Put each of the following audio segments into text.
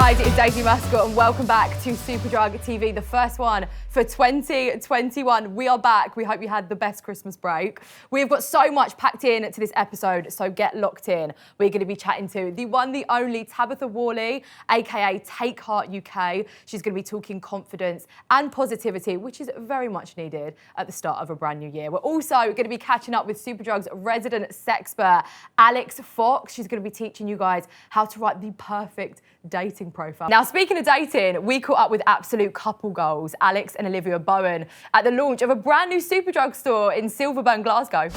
guys, it's Daisy Maskell and welcome back to Superdrug TV, the first one for 2021. We are back. We hope you had the best Christmas break. We've got so much packed in to this episode, so get locked in. We're going to be chatting to the one, the only Tabitha Warley, aka Take Heart UK. She's going to be talking confidence and positivity, which is very much needed at the start of a brand new year. We're also going to be catching up with Superdrug's resident sexpert, Alix Fox. She's going to be teaching you guys how to write the perfect dating profile. Now, speaking of dating, we caught up with absolute couple goals, Alex and Olivia Bowen, at the launch of a brand new Superdrug store in Silverburn, Glasgow.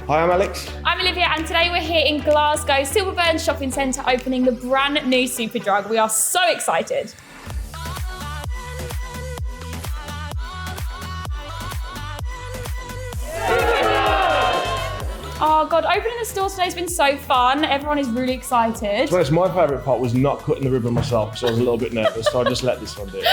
Hi, I'm Alex. I'm Olivia, and today we're here in Glasgow, Silverburn Shopping Centre, opening the brand new Superdrug. We are so excited. Oh God, opening the store today has been so fun. Everyone is really excited. To be honest, my favourite part was not cutting the ribbon myself, so I was a little bit nervous, so I just let this one do it.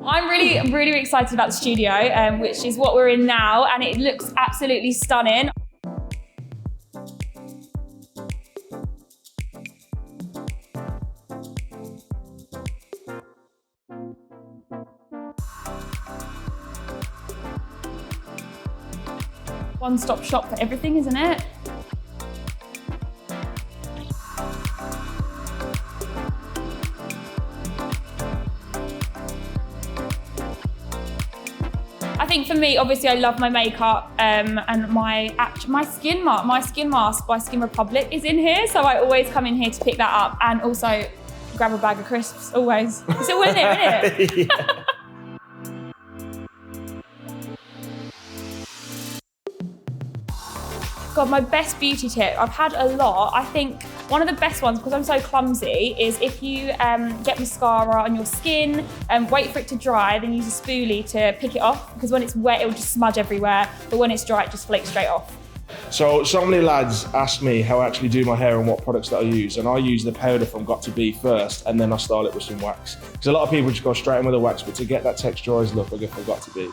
I'm really excited about the studio, which is what we're in now, and it looks absolutely stunning. One-stop shop for everything, isn't it? I think for me, obviously, I love my makeup and my skin mask by Skin Republic is in here, so I always come in here to pick that up and also grab a bag of crisps. Always, it's all in it, isn't it? Yeah. God, my best beauty tip, I've had a lot. I think one of the best ones, because I'm so clumsy, is if you get mascara on your skin, wait for it to dry, then use a spoolie to pick it off, because when it's wet, it will just smudge everywhere, but when it's dry, it just flakes straight off. So many lads ask me how I actually do my hair and what products that I use, and I use the powder from Got To Be first, and then I style it with some wax. Because a lot of people just go straight in with a wax, but to get that texturized look, I go for Got To Be.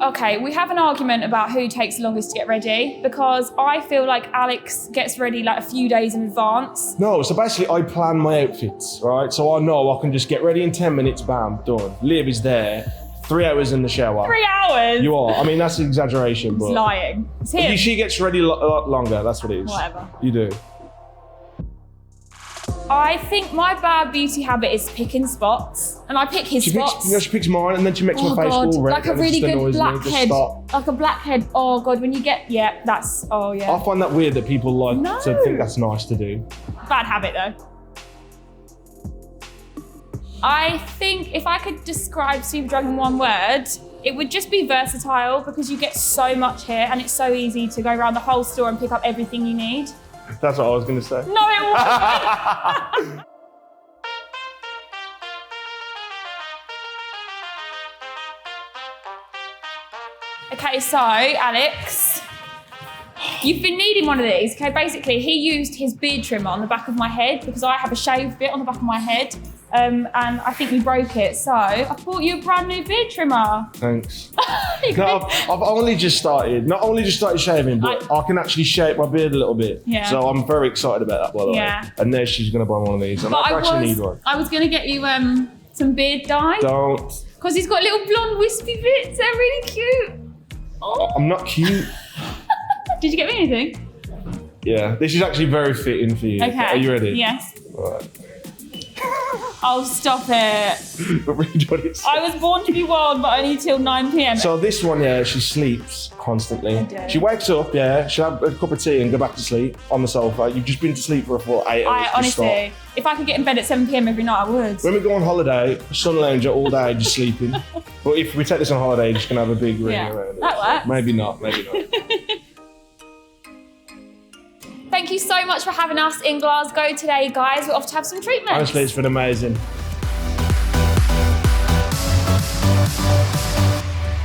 Okay, we have an argument about who takes the longest to get ready, because I feel like Alex gets ready like a few days in advance. No, so basically I plan my outfits, right? So I know I can just get ready in 10 minutes, bam, done. Liv is there, 3 hours in the shower. 3 hours? You are. I mean, that's an exaggeration, but... He's lying. It's him. She gets ready a lot longer, that's what it is. Whatever. You do. I think my bad beauty habit is picking spots, and I pick his spots. She picks mine, and then she makes my face all red. Like a really good blackhead. Like a blackhead. Oh God, when you get, that's, oh yeah. I find that weird that people like to think that's nice to do. Bad habit though. I think if I could describe Superdrug in one word, it would just be versatile, because you get so much here, and it's so easy to go around the whole store and pick up everything you need. That's what I was going to say. No, it wasn't. Okay, so Alex, you've been needing one of these. Okay, basically he used his beard trimmer on the back of my head, because I have a shaved bit on the back of my head. And I think we broke it, so I bought you a brand new beard trimmer. Thanks. No, I've only just started, not only just started shaving, but I can actually shape my beard a little bit. Yeah. So I'm very excited about that, by the way. And then she's gonna buy one of these, and I actually need one. I was gonna get you some beard dye. Don't. Because he's got little blonde wispy bits, they're really cute. Oh. I'm not cute. Did you get me anything? Yeah, this is actually very fitting for you. Okay. Are you ready? Yes. All right. Oh, stop it. But read what it says. I was born to be wild, but only till 9 p.m. So this one, she sleeps constantly. I do. She wakes up, she'll have a cup of tea and go back to sleep on the sofa. You've just been to sleep for a full 8 hours. Honestly, if I could get in bed at 7 p.m. every night, I would. When we go on holiday, sun lounger all day, just sleeping. But if we take this on holiday, you're just going to have a big ring around it. That works. Maybe not. Thank you so much for having us in Glasgow today, guys. We're off to have some treatments. Honestly, it's been amazing.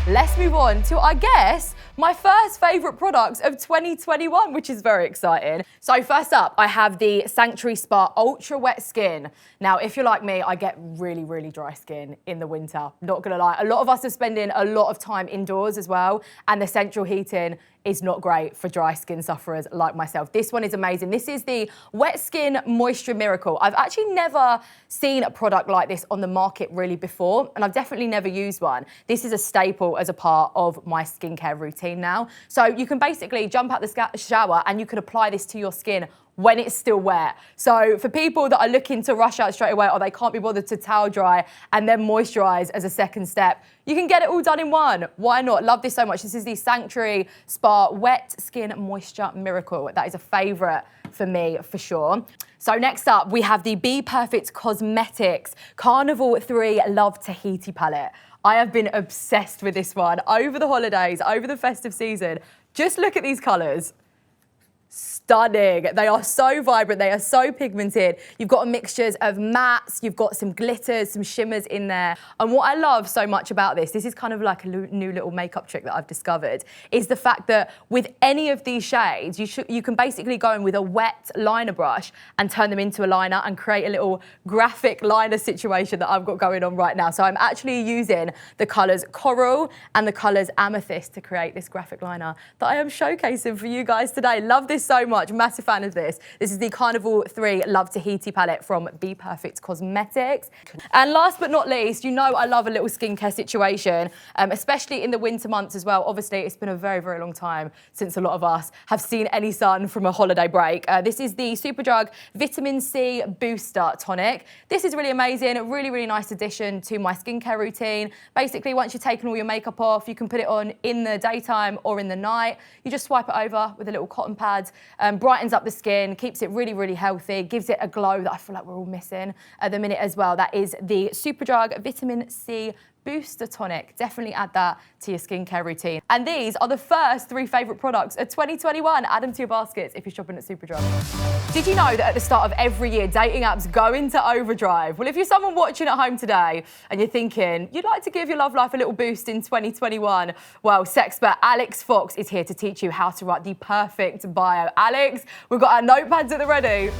Let's move on to, I guess, my first favourite products of 2021, which is very exciting. So first up, I have the Sanctuary Spa Ultra Wet Skin. Now, if you're like me, I get really, really dry skin in the winter. Not gonna lie, a lot of us are spending a lot of time indoors as well, and the central heating is not great for dry skin sufferers like myself. This one is amazing. This is the Wet Skin Moisture Miracle. I've actually never seen a product like this on the market really before, and I've definitely never used one. This is a staple as a part of my skincare routine now. So you can basically jump out the shower and you can apply this to your skin when it's still wet. So for people that are looking to rush out straight away or they can't be bothered to towel dry and then moisturize as a second step, you can get it all done in one. Why not? Love this so much. This is the Sanctuary Spa Wet Skin Moisture Miracle. That is a favorite for me, for sure. So next up, we have the Be Perfect Cosmetics Carnival 3 Love Tahiti palette. I have been obsessed with this one over the holidays, over the festive season. Just look at these colors. Stunning. They are so vibrant, they are so pigmented. You've got mixtures of mattes, you've got some glitters, some shimmers in there. And what I love so much about this is kind of like a new little makeup trick that I've discovered, is the fact that with any of these shades, you can basically go in with a wet liner brush and turn them into a liner and create a little graphic liner situation that I've got going on right now. So I'm actually using the colours Coral and the colours Amethyst to create this graphic liner that I am showcasing for you guys today. Love this so much. Massive fan of this. This is the Carnival 3 Love Tahiti palette from Be Perfect Cosmetics. And last but not least, you know I love a little skincare situation, especially in the winter months as well. Obviously, it's been a very, very long time since a lot of us have seen any sun from a holiday break. This is the Superdrug Vitamin C Booster Tonic. This is really amazing. A really, really nice addition to my skincare routine. Basically, once you've taken all your makeup off, you can put it on in the daytime or in the night. You just swipe it over with a little cotton pad. Brightens up the skin, keeps it really, really healthy, gives it a glow that I feel like we're all missing at the minute as well. That is the Superdrug Vitamin C Booster Tonic. Definitely add that to your skincare routine. And these are the first 3 favourite products of 2021. Add them to your baskets if you're shopping at Superdrug. Did you know that at the start of every year, dating apps go into overdrive? Well, if you're someone watching at home today and you're thinking you'd like to give your love life a little boost in 2021, well, sexpert Alix Fox is here to teach you how to write the perfect bio. Alex, we've got our notepads at the ready.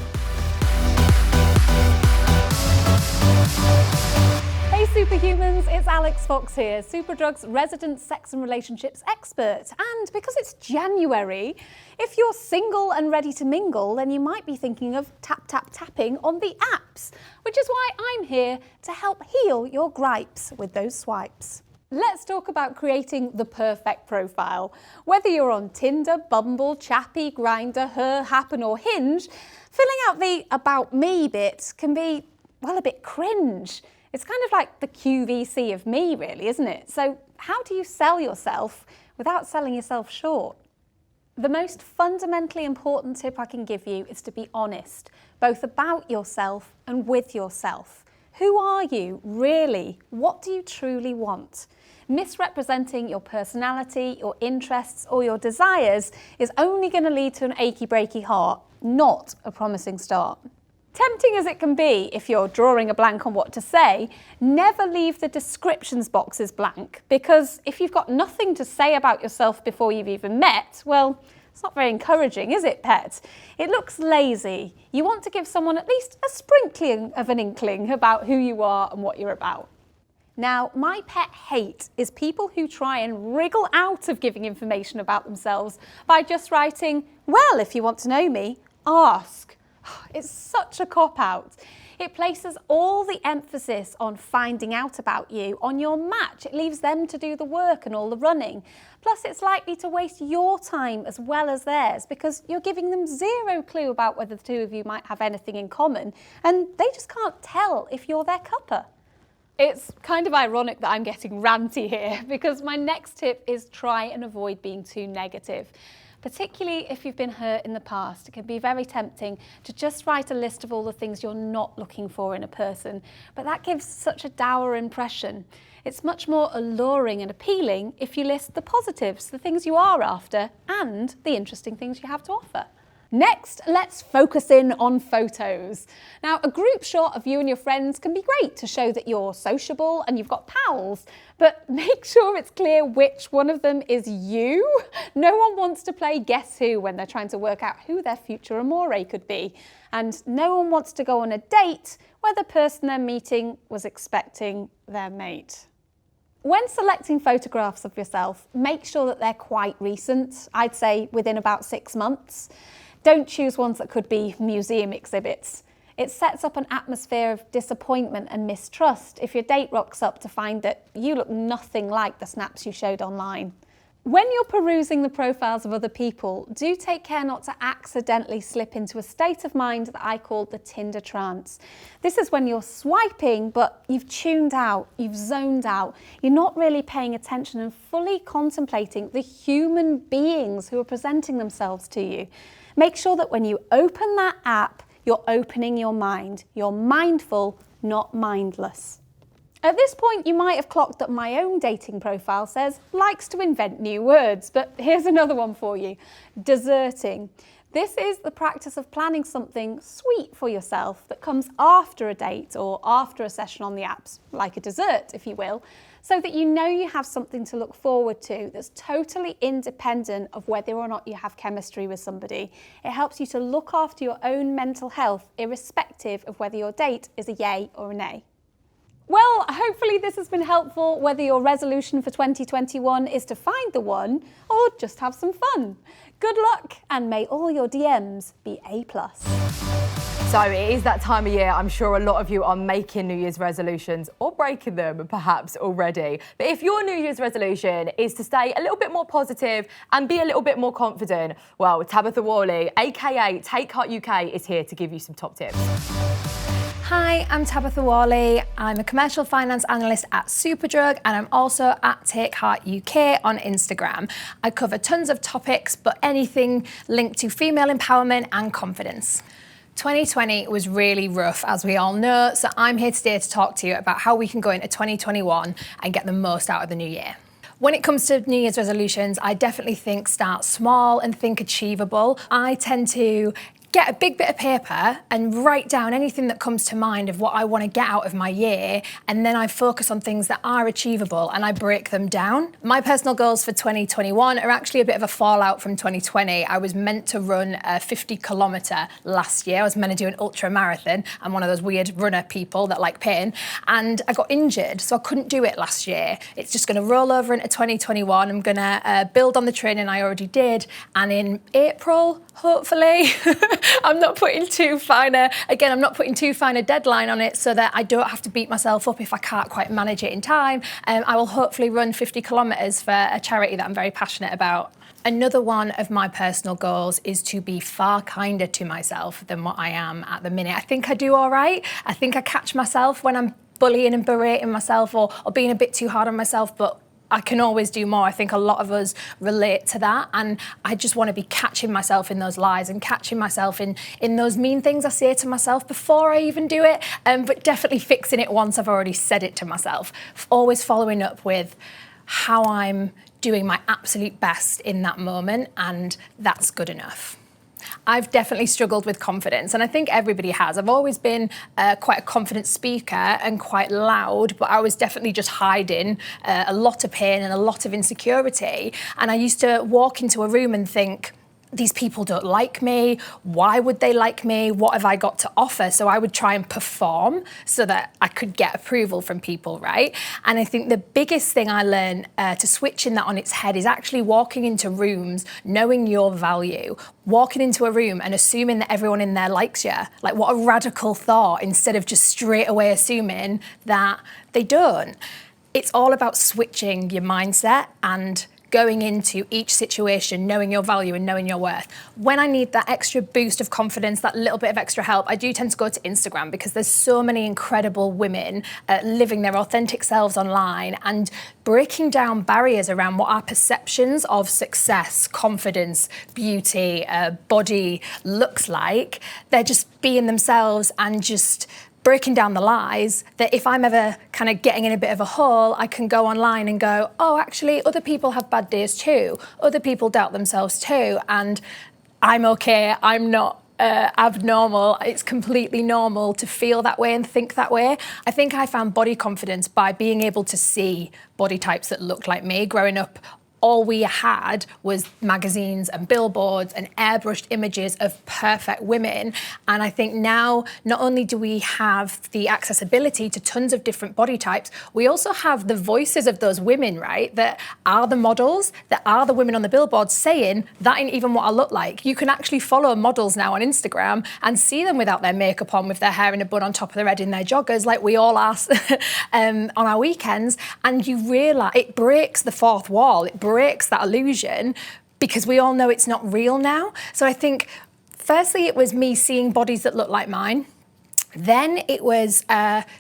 Hey Superhumans, it's Alix Fox here, Superdrug's resident sex and relationships expert. And because it's January, if you're single and ready to mingle, then you might be thinking of tapping on the apps, which is why I'm here to help heal your gripes with those swipes. Let's talk about creating the perfect profile. Whether you're on Tinder, Bumble, Chappy, Grindr, Her, Happen or Hinge, filling out the About Me bit can be, well, a bit cringe. It's kind of like the QVC of me, really, isn't it? So how do you sell yourself without selling yourself short? The most fundamentally important tip I can give you is to be honest, both about yourself and with yourself. Who are you, really? What do you truly want? Misrepresenting your personality, your interests, or your desires is only going to lead to an achy, breaky heart, not a promising start. Tempting as it can be if you're drawing a blank on what to say, never leave the descriptions boxes blank, because if you've got nothing to say about yourself before you've even met, well, it's not very encouraging, is it, pet? It looks lazy. You want to give someone at least a sprinkling of an inkling about who you are and what you're about. Now, my pet hate is people who try and wriggle out of giving information about themselves by just writing, well, if you want to know me, ask. It's such a cop-out. It places all the emphasis on finding out about you on your match. It leaves them to do the work and all the running. Plus, it's likely to waste your time as well as theirs because you're giving them zero clue about whether the two of you might have anything in common, and they just can't tell if you're their cuppa. It's kind of ironic that I'm getting ranty here because my next tip is try and avoid being too negative. Particularly if you've been hurt in the past, it can be very tempting to just write a list of all the things you're not looking for in a person, but that gives such a dour impression. It's much more alluring and appealing if you list the positives, the things you are after, and the interesting things you have to offer. Next, let's focus in on photos. Now, a group shot of you and your friends can be great to show that you're sociable and you've got pals, but make sure it's clear which one of them is you. No one wants to play Guess Who when they're trying to work out who their future amore could be. And no one wants to go on a date where the person they're meeting was expecting their mate. When selecting photographs of yourself, make sure that they're quite recent. I'd say within about 6 months. Don't choose ones that could be museum exhibits. It sets up an atmosphere of disappointment and mistrust if your date rocks up to find that you look nothing like the snaps you showed online. When you're perusing the profiles of other people, do take care not to accidentally slip into a state of mind that I call the Tinder trance. This is when you're swiping, but you've tuned out, you've zoned out. You're not really paying attention and fully contemplating the human beings who are presenting themselves to you. Make sure that when you open that app, you're opening your mind. You're mindful, not mindless. At this point, you might have clocked that my own dating profile says, likes to invent new words, but here's another one for you. Deserting. This is the practice of planning something sweet for yourself that comes after a date or after a session on the apps, like a dessert, if you will, so that you know you have something to look forward to that's totally independent of whether or not you have chemistry with somebody. It helps you to look after your own mental health, irrespective of whether your date is a yay or a nay. Well, hopefully this has been helpful, whether your resolution for 2021 is to find the one or just have some fun. Good luck, and may all your DMs be A+. So it is that time of year. I'm sure a lot of you are making New Year's resolutions or breaking them perhaps already. But if your New Year's resolution is to stay a little bit more positive and be a little bit more confident, well, Tabitha Warley, aka Take Heart UK, is here to give you some top tips. Hi, I'm Tabitha Warley. I'm a commercial finance analyst at Superdrug, and I'm also at Take Heart UK on Instagram. I cover tons of topics, but anything linked to female empowerment and confidence. 2020 was really rough, as we all know, so I'm here today to talk to you about how we can go into 2021 and get the most out of the new year. When it comes to New Year's resolutions, I definitely think start small and think achievable. I tend to get a big bit of paper and write down anything that comes to mind of what I want to get out of my year, and then I focus on things that are achievable and I break them down. My personal goals for 2021 are actually a bit of a fallout from 2020. I was meant to run a 50-kilometre last year. I was meant to do an ultra marathon. I'm one of those weird runner people that like pain, and I got injured, so I couldn't do it last year. It's just going to roll over into 2021. I'm going to build on the training I already did, and in April, hopefully, I'm not putting too fine a deadline on it so that I don't have to beat myself up if I can't quite manage it in time. I will hopefully run 50 kilometres for a charity that I'm very passionate about. Another one of my personal goals is to be far kinder to myself than what I am at the minute. I think I do all right. I think I catch myself when I'm bullying and berating myself or being a bit too hard on myself, but I can always do more. I think a lot of us relate to that, and I just want to be catching myself in those lies and catching myself in those mean things I say to myself before I even do it, but definitely fixing it once I've already said it to myself. Always following up with how I'm doing my absolute best in that moment, and that's good enough. I've definitely struggled with confidence, and I think everybody has. I've always been quite a confident speaker and quite loud, but I was definitely just hiding a lot of pain and a lot of insecurity. And I used to walk into a room and think, these people don't like me. Why would they like me? What have I got to offer? So I would try and perform so that I could get approval from people, right? And I think the biggest thing I learned to switching that on its head is actually walking into rooms, knowing your value, walking into a room and assuming that everyone in there likes you. Like, what a radical thought, instead of just straight away assuming that they don't. It's all about switching your mindset and going into each situation, knowing your value and knowing your worth. When I need that extra boost of confidence, that little bit of extra help, I do tend to go to Instagram, because there's so many incredible women living their authentic selves online and breaking down barriers around what our perceptions of success, confidence, beauty, body looks like. They're just being themselves and just breaking down the lies, that if I'm ever kind of getting in a bit of a hole, I can go online and go, oh, actually, other people have bad days too. Other people doubt themselves too. And I'm okay, I'm not abnormal. It's completely normal to feel that way and think that way. I think I found body confidence by being able to see body types that looked like me. Growing up, all we had was magazines and billboards and airbrushed images of perfect women. And I think now, not only do we have the accessibility to tons of different body types, we also have the voices of those women, right? That are the models, that are the women on the billboards saying, that ain't even what I look like. You can actually follow models now on Instagram and see them without their makeup on, with their hair in a bun on top of their head in their joggers, like we all are on our weekends. And you realise it breaks the fourth wall. It breaks that illusion, because we all know it's not real now. So I think, firstly, it was me seeing bodies that look like mine. Then it was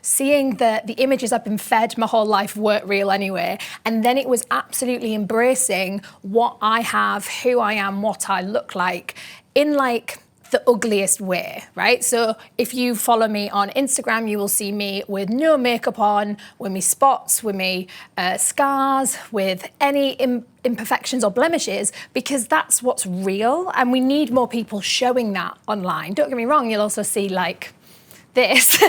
seeing the images I've been fed my whole life weren't real anyway. And then it was absolutely embracing what I have, who I am, what I look like, in like the ugliest way, right? So if you follow me on Instagram, you will see me with no makeup on, with me spots, with me scars, with any imperfections or blemishes, because that's what's real. And we need more people showing that online. Don't get me wrong, you'll also see like this.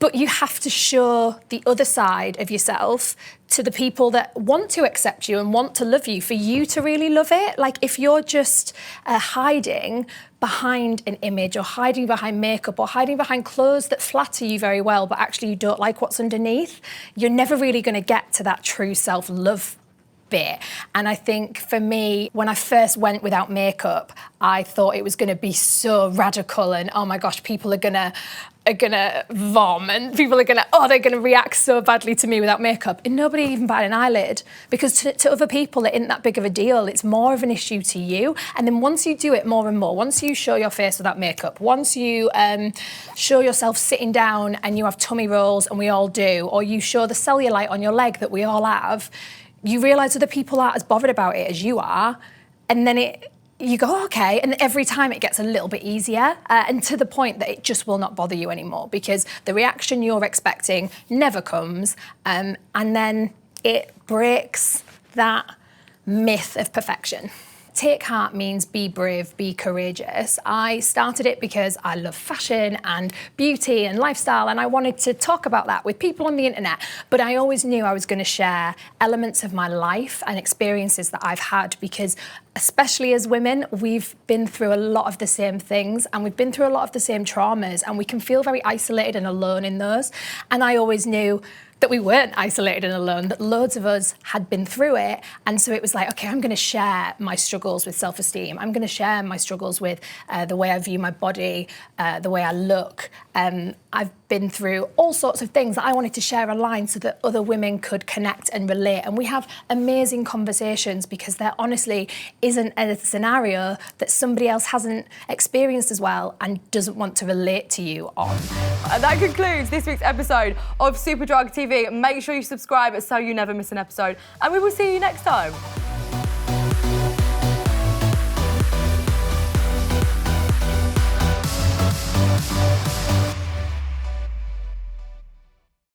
But you have to show the other side of yourself to the people that want to accept you and want to love you, for you to really love it. Like, if you're just hiding behind an image, or hiding behind makeup, or hiding behind clothes that flatter you very well, but actually you don't like what's underneath, you're never really going to get to that true self-love bit. And I think for me, when I first went without makeup, I thought it was going to be so radical, and oh my gosh, people are gonna vom, and people are they're gonna react so badly to me without makeup. And nobody even batted an eyelid, because to other people it isn't that big of a deal. It's more of an issue to you. And then once you do it more and more, once you show your face without makeup, once you show yourself sitting down and you have tummy rolls, and we all do, or you show the cellulite on your leg that we all have, you realise other people aren't as bothered about it as you are. And then you go, okay, and every time it gets a little bit easier, and to the point that it just will not bother you anymore, because the reaction you're expecting never comes, and then it breaks that myth of perfection. Take heart means be brave, be courageous. I started it because I love fashion and beauty and lifestyle, and I wanted to talk about that with people on the internet. But I always knew I was going to share elements of my life and experiences that I've had, because especially as women, we've been through a lot of the same things, and we've been through a lot of the same traumas, and we can feel very isolated and alone in those. And I always knew that we weren't isolated and alone, that loads of us had been through it. And so it was like, okay, I'm going to share my struggles with self-esteem. I'm going to share my struggles with the way I view my body, the way I look. I've been through all sorts of things that I wanted to share online so that other women could connect and relate. And we have amazing conversations, because there honestly isn't a scenario that somebody else hasn't experienced as well and doesn't want to relate to you on. And that concludes this week's episode of Superdrug TV. Make sure you subscribe so you never miss an episode, and we will see you next time.